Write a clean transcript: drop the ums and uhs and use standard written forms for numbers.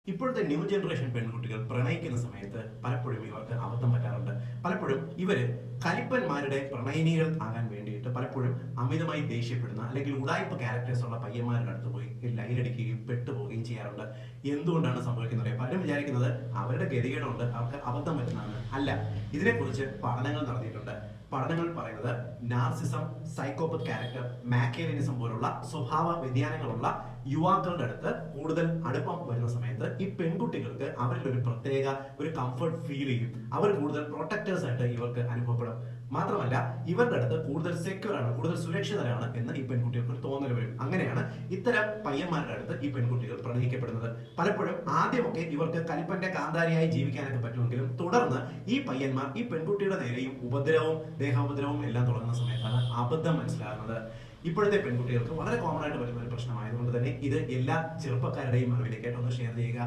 ഇപ്പോഴത്തെ new generation പെൺകുട്ടികൾ പ്രണയിക്കുന്ന സമയത്ത് പലപ്പോഴും ഇവർക്ക് അബദ്ധം പറ്റാറുണ്ട്. പലപ്പോഴും ഇവര് കലിപ്പന്മാരുടെ പ്രണയിനികൾ ആകാൻ വേണ്ടിയിട്ട് പലപ്പോഴും അമിതമായി ദേഷ്യപ്പെടുന്ന അല്ലെങ്കിൽ ഉടായ്പ ക്യാരക്ടേഴ്സ് ഉള്ള പയ്യന്മാരുടെ അടുത്ത് പോയി ലൈനടിക്കുകയും പെട്ടുപോവുകയും ചെയ്യാറുണ്ട്. എന്തുകൊണ്ടാണ് സംഭവിക്കുന്നത്? പലരും വിചാരിക്കുന്നത് അവരുടെ ഗതികേടുണ്ട്, അവർക്ക് അബദ്ധം പറ്റുന്നതാണ്. അല്ല, ഇതിനെക്കുറിച്ച് പഠനങ്ങൾ നടത്തിയിട്ടുണ്ട്. പഠനങ്ങൾ പറയുന്നത് നാർസിസം, സൈക്കോപത്ത് ക്യാരക്ടർ, മാക്കിയവലിസം പോലുള്ള സ്വഭാവ വ്യതിയാനങ്ങളുള്ള യുവാക്കളുടെ അടുത്ത് കൂടുതൽ അടുപ്പം വരുന്ന സമയത്ത് ഈ പെൺകുട്ടികൾക്ക് അവരിൽ ഒരു പ്രത്യേക കംഫർട്ട് ഫീൽ ചെയ്യും. അവർ കൂടുതൽ പ്രൊട്ടക്ടേഴ്സ് ആയിട്ട് ഇവർക്ക് അനുഭവപ്പെടും. മാത്രമല്ല, ഇവരുടെ അടുത്ത് കൂടുതൽ സെക്യൂർ ആണ്, കൂടുതൽ സുരക്ഷിതരാണ് എന്ന് ഈ പെൺകുട്ടികൾക്ക് ഒരു തോന്നൽ വരും. അങ്ങനെയാണ് ഇത്തരം പയ്യന്മാരുടെ അടുത്ത് ഈ പെൺകുട്ടികൾ പ്രണയിക്കപ്പെടുന്നത്. പലപ്പോഴും ആദ്യമൊക്കെ ഇവർക്ക് കലിപ്പന്റെ കാന്താരിയായി ജീവിക്കാനൊക്കെ പറ്റുമെങ്കിലും തുടർന്ന് ഈ പയ്യന്മാർ ഈ പെൺകുട്ടിയുടെ നേരെയും ഉപദ്രവവും ദേഹോപദ്രവവും എല്ലാം തുടങ്ങുന്ന സമയത്താണ് അബദ്ധം മനസ്സിലാകുന്നത്. ഇപ്പോഴത്തെ പെൺകുട്ടികൾക്ക് വളരെ കോമൺ ആയിട്ട് വരുന്ന ഒരു പ്രശ്നമായതുകൊണ്ട് തന്നെ ഇത് എല്ലാ ചെറുപ്പക്കാരുടെയും അറിവിലേക്കായിട്ട് ഒന്ന് ഷെയർ ചെയ്യുക.